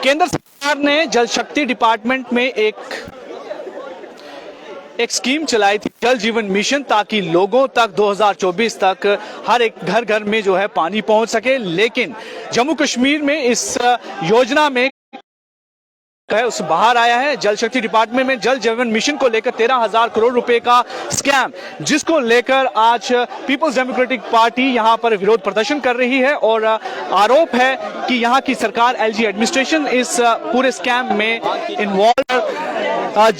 केंद्र सरकार ने जल शक्ति डिपार्टमेंट में एक स्कीम चलाई थी, जल जीवन मिशन, ताकि लोगों तक 2024 तक हर एक घर घर में जो है पानी पहुंच सके। लेकिन जम्मू कश्मीर में इस योजना में उस बाहर आया है। जल शक्ति डिपार्टमेंट में जल जीवन मिशन को लेकर 13,000 करोड़ रुपए का स्कैम, जिसको लेकर आज पीपल्स डेमोक्रेटिक पार्टी यहां पर विरोध प्रदर्शन कर रही है और आरोप है कि यहां की सरकार, एलजी एडमिनिस्ट्रेशन इस पूरे स्कैम में इन्वॉल्व।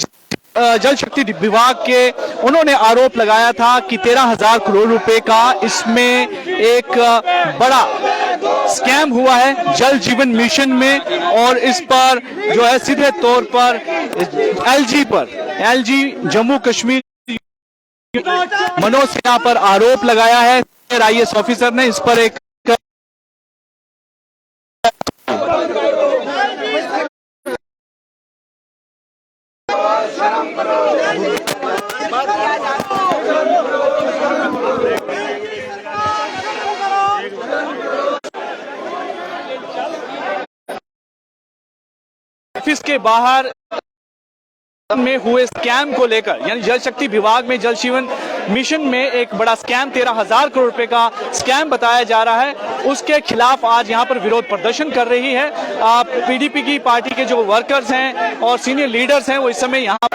जल शक्ति विभाग के उन्होंने आरोप लगाया था कि 13,000 करोड़ रुपए का इसमें एक बड़ा स्कैम हुआ है जल जीवन मिशन में, और इस पर जो है सीधे तौर पर एलजी जम्मू कश्मीर मनोज सिन्हा पर आरोप लगाया है। आईएएस ऑफिसर ने इस पर एक ऑफिस के बाहर में हुए स्कैम को लेकर, यानी जल शक्ति विभाग में जल जीवन मिशन में एक बड़ा स्कैम 13,000 करोड़ रुपए का स्कैम बताया जा रहा है, उसके खिलाफ आज यहां पर विरोध प्रदर्शन कर रही है पीडीपी की पार्टी के जो वर्कर्स हैं और सीनियर लीडर्स हैं। वो इस समय यहां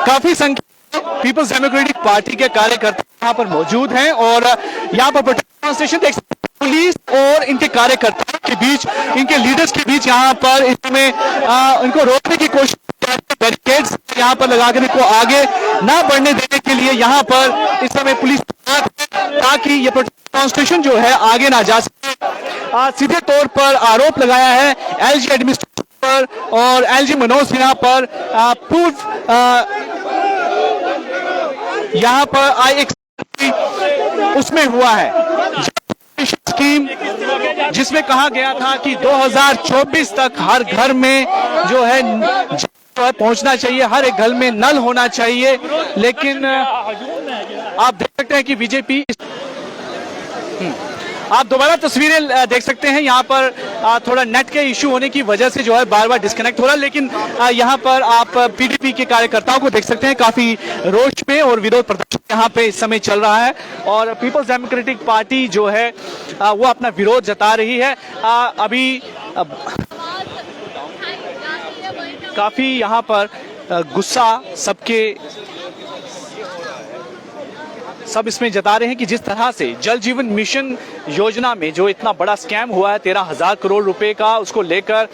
काफी संख्या पीपल्स डेमोक्रेटिक पार्टी के कार्यकर्ता यहां पर मौजूद हैं और यहां पर डेमोन्स्ट्रेशन देख सकते हैं। पुलिस और इनके कार्यकर्ताओं के बीच, इनके लीडर्स के बीच यहां पर इसमें इनको रोकने की कोशिश, बैरिकेड्स यहां पर लगाकर इनको आगे ना बढ़ने देने के लिए यहां पर इस समय पुलिस, ताकि ये डेमोन्स्ट्रेशन जो है आगे ना जा सके। सीधे तौर पर आरोप लगाया है एलजी एडमिनिस्ट्रेशन पर और एलजी मनोज सिन्हा पर। पूर्व यहां पर एक उसमें हुआ है स्कीम, जिसमें कहा गया था कि 2024 तक हर घर में जो है पहुंचना चाहिए, हर एक घर में नल होना चाहिए। लेकिन आप देख सकते हैं कि बीजेपी, आप दोबारा तस्वीरें देख सकते हैं, यहाँ पर थोड़ा नेट के इशू होने की वजह से जो है बार बार डिस्कनेक्ट हो रहा है। लेकिन यहाँ पर आप पीडीपी के कार्यकर्ताओं को देख सकते हैं, काफी रोष में और विरोध प्रदर्शन यहाँ पे इस समय चल रहा है और पीपल्स डेमोक्रेटिक पार्टी जो है वो अपना विरोध जता रही है। काफी यहाँ पर गुस्सा सब इसमें जता रहे हैं कि जिस तरह से जल जीवन मिशन योजना में जो इतना बड़ा स्कैम हुआ है 13,000 करोड़ रुपए का, उसको लेकर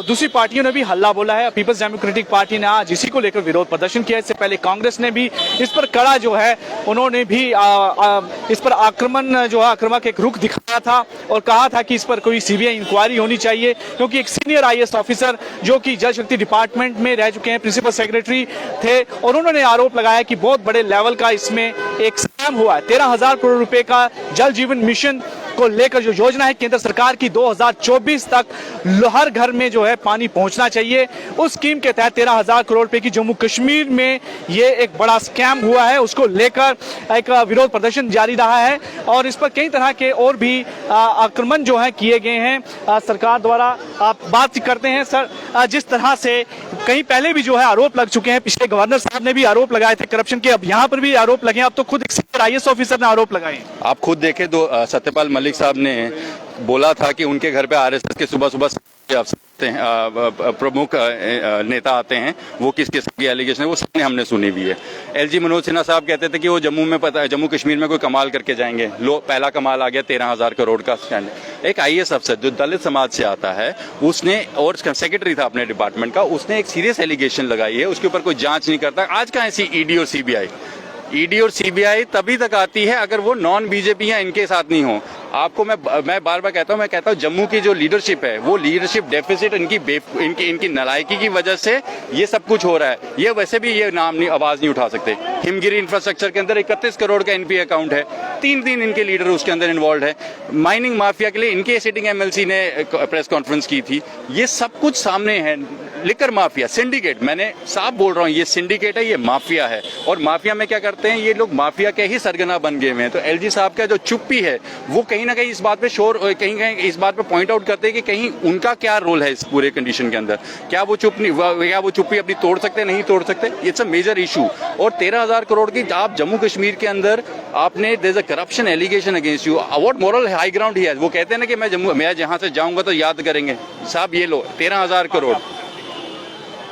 दूसरी पार्टियों ने भी हल्ला बोला है। पीपल्स डेमोक्रेटिक पार्टी ने आज इसी को लेकर विरोध प्रदर्शन किया। इससे पहले कांग्रेस ने भी इस पर कड़ा जो है, उन्होंने भी इस पर आक्रामक एक रुख दिखाया था और कहा था कि इस पर कोई सीबीआई इंक्वायरी होनी चाहिए, क्योंकि एक सीनियर आईएएस ऑफिसर जो कि जल शक्ति डिपार्टमेंट में रह चुके हैं, प्रिंसिपल सेक्रेटरी थे, और उन्होंने आरोप लगाया कि बहुत बड़े लेवल का इसमें एक स्कैम हुआ है। 13,000 करोड़ रुपए का जल जीवन मिशन को लेकर जो योजना है केंद्र सरकार की, 2024 तक हर घर में जो है पानी पहुंचना चाहिए, उस स्कीम के तहत 13,000 करोड़ रुपए की जम्मू कश्मीर में ये एक बड़ा स्कैम हुआ है, उसको लेकर एक विरोध प्रदर्शन जारी रहा है और इस पर कई तरह के और भी आक्रमण जो है किए गए हैं सरकार द्वारा। आप बात करते हैं सर, जिस तरह से कहीं पहले भी जो है आरोप लग चुके हैं, पिछले गवर्नर साहब ने भी आरोप लगाए थे करप्शन के, अब यहाँ पर भी आरोप लगे, अब तो खुद एक सीनियर आईएएस ऑफिसर ने आरोप लगाए। आप खुद देखें, सत्यपाल मलिक साहब ने बोला था कि उनके घर पे आरएसएस के सुबह सुबह प्रमुख नेता आते हैं, वो किस किस्म की एलिगेशन है वो सबने हमने सुनी भी है। एलजी मनोज सिन्हा साहब कहते थे कि वो जम्मू कश्मीर में कोई कमाल करके जाएंगे। पहला कमाल आ गया 13,000 करोड़ का स्टैंड। एक आईएएस अफसर जो दलित समाज से आता है, उसने, और सेक्रेटरी था अपने डिपार्टमेंट का, उसने एक सीरियस एलिगेशन लगाई है, उसके ऊपर कोई जांच नहीं करता। आज कहाँ ऐसी ईडी और सीबीआई तभी तक आती है अगर वो नॉन बीजेपी या इनके साथ नहीं हो। आपको मैं बार बार कहता हूँ, जम्मू की जो लीडरशिप है, वो लीडरशिप डेफिसिट इनकी नालायकी की वजह से ये सब कुछ हो रहा है। ये वैसे भी ये आवाज नहीं उठा सकते। हिमगिरी इंफ्रास्ट्रक्चर के अंदर 31 करोड़ का एनपीए अकाउंट है, 3 इनके लीडर उसके अंदर इन्वॉल्व है। माइनिंग माफिया के लिए इनके सिटिंग एमएलसी ने प्रेस कॉन्फ्रेंस की थी। ये सब कुछ सामने है। लिकर माफिया, सिंडिकेट, मैंने साफ बोल रहा हूँ, ये सिंडिकेट है, ये माफिया है। और माफिया में क्या करते हैं ये लोग, माफिया के ही सरगना बन गए हैं। तो एलजी साहब का जो चुप्पी है वो कहीं कहीं ना कहीं इस बात पे कहीं कहीं इस बात पे पॉइंट आउट करते हैं कि कहीं उनका क्या रोल है इस पूरे कंडीशन के अंदर। क्या वो चुप्पी अपनी तोड़ सकते, नहीं तोड़ सकते? It's a major issue. और 13,000 करोड़ की आप जम्मू कश्मीर के अंदर आपने there is a corruption allegation against you, what moral high ground ही है? वो कहते हैं ना कि मैं जहां से जाऊंगा तो याद करेंगे। साहब ये लो 13,000 करोड़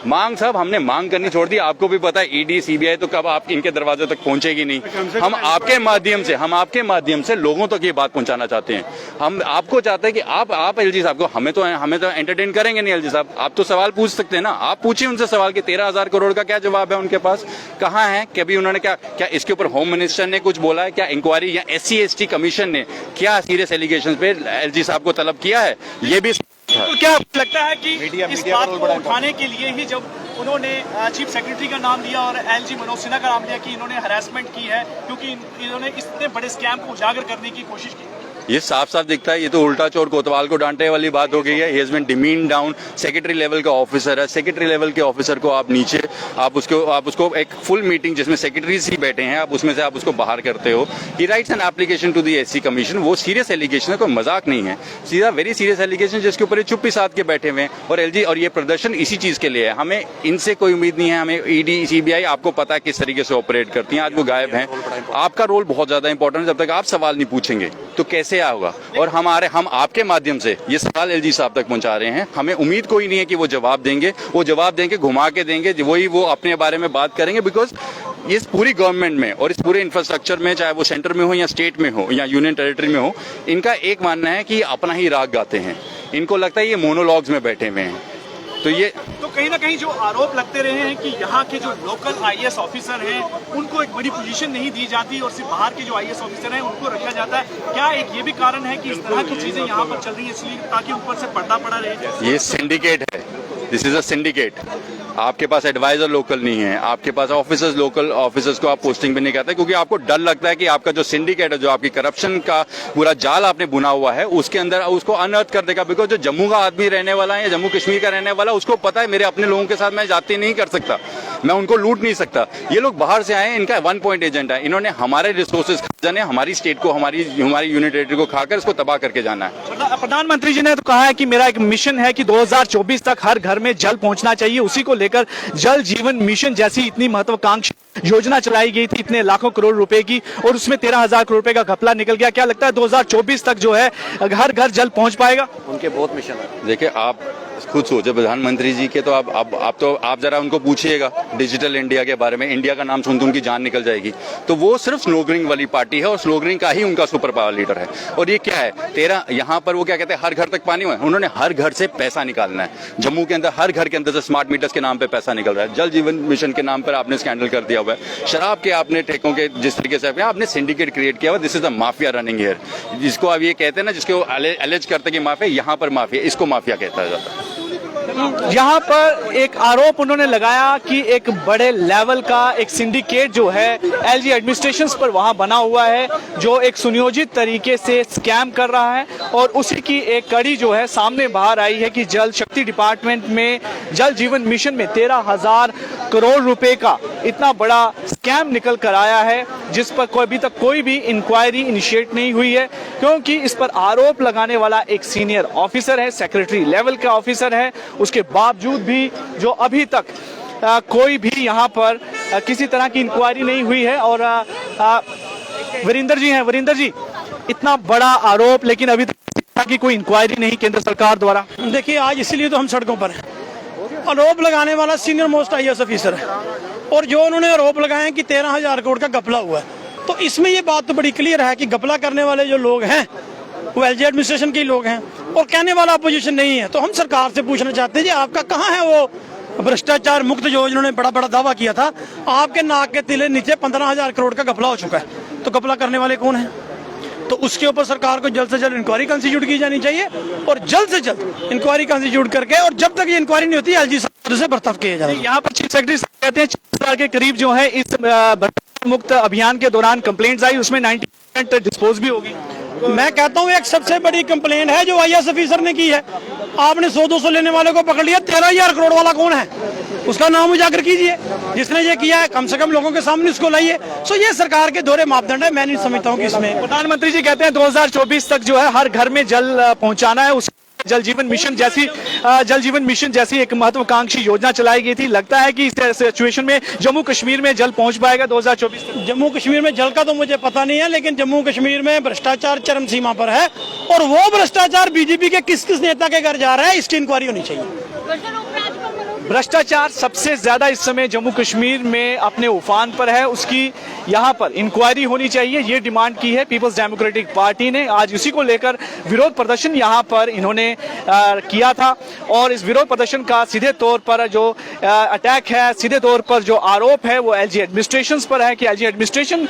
मांग, साहब हमने मांग करनी छोड़ दी। आपको भी पता है ईडी सीबीआई तो कब आप इनके दरवाजे तक पहुंचेगी नहीं। हम आपके माध्यम से लोगों तक ये बात पहुंचाना चाहते हैं। हम आपको चाहते हैं कि आप एलजी साहब को, हमें तो एंटरटेन करेंगे नहीं एलजी साहब। आप तो सवाल पूछ सकते हैं ना, आप पूछिए उनसे सवाल कि 13,000 करोड़ का क्या जवाब है उनके पास, कहाँ है? कभी उन्होंने क्या इसके ऊपर होम मिनिस्टर ने कुछ बोला है? क्या इंक्वायरी या SC/ST कमीशन ने क्या सीरियस एलिगेशन पे एलजी साहब को तलब किया है? ये भी तो क्या लगता है कि इस बात को उठाने के लिए ही जब उन्होंने चीफ सेक्रेटरी का नाम दिया और LG मनोज सिन्हा का नाम दिया कि इन्होंने हरासमेंट की है क्योंकि इन्होंने इतने बड़े स्कैम को उजागर करने की कोशिश की? ये साफ साफ दिखता है, ये तो उल्टा चोर कोतवाल को डांटने वाली बात हो गई है। He has been demean down. Secretary level का ऑफिसर है, सेक्रेटरी लेवल के ऑफिसर को आप नीचे आप उसको एक फुल मीटिंग जिसमें सेक्रेटरीज ही बैठे हैं, आप उसमें से आप उसको बाहर करते हो। He writes an application to the SC commission. वो सीरियस एलिगेशन है, कोई मजाक नहीं है, सीधा वेरी सीरियस एलिगेशन जिसके ऊपर ये चुप्पी साध के बैठे हुए हैं। और LG और ये प्रदर्शन इसी चीज के लिए है। हमें इनसे कोई उम्मीद नहीं है। हमें ED CBI आपको पता है किस तरीके से ऑपरेट करती हैं। आज वो गायब हैं। आपका रोल बहुत ज्यादा इंपॉर्टेंट है। जब तक आप सवाल नहीं पूछेंगे तो कैसे होगा? और हम आपके माध्यम से ये सवाल LG साहब तक पहुंचा रहे हैं। हमें उम्मीद कोई नहीं है कि वो जवाब देंगे। वो जवाब देंगे, घुमा के देंगे, वही वो अपने बारे में बात करेंगे। बिकॉज इस पूरी गवर्नमेंट में और इस पूरे इंफ्रास्ट्रक्चर में, चाहे वो सेंटर में हो या स्टेट में हो या यूनियन टेरिटरी में हो, इनका एक मानना है कि अपना ही राग गाते हैं। इनको लगता है ये मोनोलॉग्स में बैठे हुए हैं। तो कहीं ना कहीं जो आरोप लगते रहे हैं कि यहाँ के जो लोकल IAS ऑफिसर हैं उनको एक बड़ी पोजीशन नहीं दी जाती और सिर्फ बाहर के जो IAS ऑफिसर हैं उनको रखा जाता है। क्या एक ये भी कारण है कि इस तरह की चीजें यहाँ पर चल रही है इसलिए ताकि ऊपर से पर्दा पड़ा रहे? ये सिंडिकेट है। This is a syndicate. आपके पास एडवाइजर लोकल नहीं है, आपके पास ऑफिसर्स लोकल ऑफिसर्स को आप पोस्टिंग पे नहीं करते क्योंकि आपको डर लगता है कि आपका जो सिंडिकेट है, जो आपकी करप्शन का पूरा जाल आपने बुना हुआ है, उसके अंदर उसको अनअर्थ कर देगा। बिकॉज जो जम्मू का आदमी रहने वाला है या जम्मू कश्मीर का रहने वाला, उसको पता है मेरे अपने लोगों के साथ मैं जाति नहीं कर सकता, मैं उनको लूट नहीं सकता। ये लोग बाहर से आए हैं, इनका 1 पॉइंट एजेंडा है। इन्होंने हमारे रिसोर्सेज जाने, हमारी स्टेट को, हमारी यूनियन टेरिटरी को खाकर इसको तबाह करके जाना है। प्रधानमंत्री जी ने तो कहा है कि मेरा एक मिशन है कि 2024 तक हर घर में जल पहुंचना चाहिए। उसी को लेकर जल जीवन मिशन जैसी इतनी महत्वाकांक्षी योजना चलाई गई थी, इतने लाखों करोड़ रुपए की, और उसमें 13,000 करोड़ रुपए का घपला निकल गया। क्या लगता है 2024 तक जो है हर घर जल पहुंच पाएगा? उनके बहुत मिशन है। देखिए आप खुद सोचे प्रधानमंत्री जी के, तो आप जरा उनको पूछिएगा डिजिटल इंडिया के बारे में। इंडिया का नाम सुनते उनकी जान निकल जाएगी। तो वो सिर्फ स्लोगनिंग वाली पार्टी है और स्लोगनिंग का ही उनका सुपर पावर लीडर है। और ये क्या है 13 यहाँ पर वो क्या कहते हैं हर घर तक पानी हुआ है। उन्होंने हर घर से पैसा निकालना है। जम्मू के अंदर हर घर के अंदर से स्मार्ट मीटर्स के नाम पे पैसा निकल रहा है। जल जीवन मिशन के नाम पर आपने स्कैंडल कर दिया हुआ है। शराब के आपने ठेकों के जिस तरीके से आपने सिंडिकेट क्रिएट किया हुआ। This is the mafia running here, जिसको आप ये कहते हैं ना, जिसको एलेज करते हैं कि माफिया, यहाँ पर माफिया, इसको माफिया कहता है जाता है। यहाँ पर एक आरोप उन्होंने लगाया कि एक बड़े लेवल का एक सिंडिकेट जो है LG एडमिनिस्ट्रेशंस पर वहां बना हुआ है, जो एक सुनियोजित तरीके से स्कैम कर रहा है। और उसी की एक कड़ी जो है सामने बाहर आई है कि जल शक्ति डिपार्टमेंट में जल जीवन मिशन में 13,000 करोड़ रुपए का इतना बड़ा स्कैम निकल कर आया है, जिस पर अभी तक कोई भी इंक्वायरी इनिशिएट नहीं हुई है, क्योंकि इस पर आरोप लगाने वाला एक सीनियर ऑफिसर है, सेक्रेटरी लेवल का ऑफिसर है। उसके बावजूद भी जो अभी तक कोई भी यहाँ पर किसी तरह की इंक्वायरी नहीं हुई है। और वीरेंद्र जी हैं, वीरेंद्र जी, इतना बड़ा आरोप लेकिन अभी तक की कोई इंक्वायरी नहीं केंद्र सरकार द्वारा। देखिए आज इसीलिए तो हम सड़कों पर हैं। आरोप लगाने वाला सीनियर मोस्ट IAS ऑफिसर है और जो उन्होंने आरोप लगाए हैं कि 13,000 करोड़ का घपला हुआ है, तो इसमें ये बात तो बड़ी क्लियर है कि घपला करने वाले जो लोग हैं वो LG एडमिनिस्ट्रेशन के लोग हैं और कहने वाला अपोजिशन नहीं है। तो हम सरकार से पूछना चाहते हैं जी आपका कहाँ है वो भ्रष्टाचार मुक्त जो इन्होंने बड़ा बड़ा दावा किया था? आपके नाक के तिले नीचे 15,000 करोड़ का घपला हो चुका है। तो घपला करने वाले कौन है? तो उसके ऊपर सरकार को जल्द से जल्द इंक्वायरी कंस्टिट्यूट की जानी चाहिए और जल्द से जल्द इंक्वायरी कंस्टिट्यूट करके, और जब तक ये इंक्वायरी नहीं होती LG से बर्ताव किया जाए। यहाँ पर चीफ सेक्रेटरी कहते हैं 4 के करीब जो है इस मुक्त अभियान के दौरान कंप्लेंट्स आई, उसमें 90% डिस्पोज भी होगी। मैं कहता हूँ एक सबसे बड़ी कंप्लेंट है जो आईएएस ऑफिसर ने की है। आपने 100-200 लेने वाले को पकड़ लिया, 13,000 करोड़ वाला कौन है उसका नाम उजागर कीजिए, जिसने ये किया है कम से कम लोगों के सामने उसको लाइए। सो ये सरकार के दोहरे मापदंड है, मैं नहीं समझता हूँ कि इसमें। प्रधानमंत्री जी कहते हैं 2024 तक जो है हर घर में जल पहुंचाना है। उस जल जीवन मिशन जैसी एक महत्वाकांक्षी योजना चलाई गई थी। लगता है कि इस सिचुएशन में जम्मू कश्मीर में जल पहुंच पाएगा 2024 तक? जम्मू कश्मीर में जल का तो मुझे पता नहीं है, लेकिन जम्मू कश्मीर में भ्रष्टाचार चरम सीमा पर है और वो भ्रष्टाचार बीजेपी के किस किस नेता के घर जा रहा है, इसकी इंक्वायरी होनी चाहिए। भ्रष्टाचार सबसे ज्यादा इस समय जम्मू कश्मीर में अपने उफान पर है, उसकी यहाँ पर इंक्वायरी होनी चाहिए, ये डिमांड की है पीपल्स डेमोक्रेटिक पार्टी ने। आज इसी को लेकर विरोध प्रदर्शन यहाँ पर इन्होंने किया था और इस विरोध प्रदर्शन का सीधे तौर पर जो अटैक है, सीधे तौर पर जो आरोप है वो एलजी एडमिनिस्ट्रेशन पर है कि एलजी एडमिनिस्ट्रेशन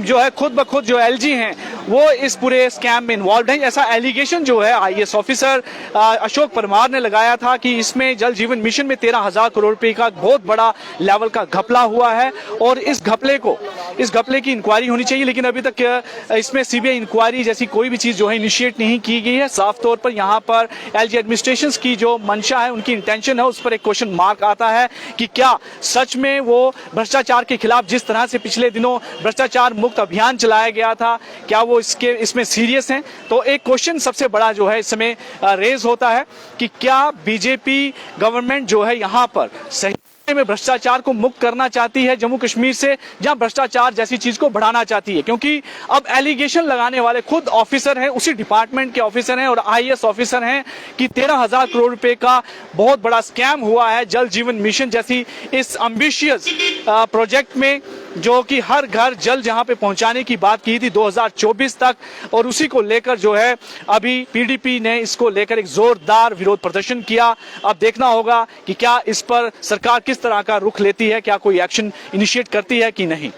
जो है खुद ब खुद जो एलजी हैं वो इस पूरे स्कैम में इन्वॉल्व है। ऐसा एलिगेशन जो है आईएएस ऑफिसर अशोक परमार ने लगाया था कि इसमें जल जीवन मिशन में 13,000 करोड़ रुपए का बहुत बड़ा लेवल का घपला हुआ है और इस घपले की इंक्वायरी होनी चाहिए। लेकिन अभी तक इसमें सीबीआई इंक्वायरी जैसी कोई भी चीज जो है इनिशिएट नहीं की गई है। साफ तौर पर यहाँ पर एलजी एडमिनिस्ट्रेशन की जो मंशा है, उनकी इंटेंशन है, उस पर एक क्वेश्चन मार्क आता है कि क्या सच में वो भ्रष्टाचार के खिलाफ जिस तरह से पिछले दिनों भ्रष्टाचार मुक्त अभियान चलाया गया था, क्या वो इसमें सीरियस हैं? तो एक क्वेश्चन सबसे बड़ा जो है इस समय रेज होता है कि क्या बीजेपी गवर्नमेंट जो है यहाँ पर सही में भ्रष्टाचार को मुक्त करना चाहती है जम्मू कश्मीर से, जहां भ्रष्टाचार जैसी चीज को बढ़ाना चाहती है? क्योंकि अब एलिगेशन लगाने वाले खुद ऑफिसर हैं, उसी डिपार्टमेंट के ऑफिसर हैं और आईएएस ऑफिसर हैं कि 13,000 करोड़ रुपए का बहुत बड़ा स्कैम हुआ है जल जीवन मिशन जैसी इस एम्बिशियस प्रोजेक्ट में, जो कि हर घर जल जहां पे पहुंचाने की बात की थी 2024 तक। और उसी को लेकर जो है अभी पीडीपी ने इसको लेकर एक जोरदार विरोध प्रदर्शन किया। अब देखना होगा कि क्या इस पर सरकार किस तरह का रुख लेती है, क्या कोई एक्शन इनिशिएट करती है कि नहीं।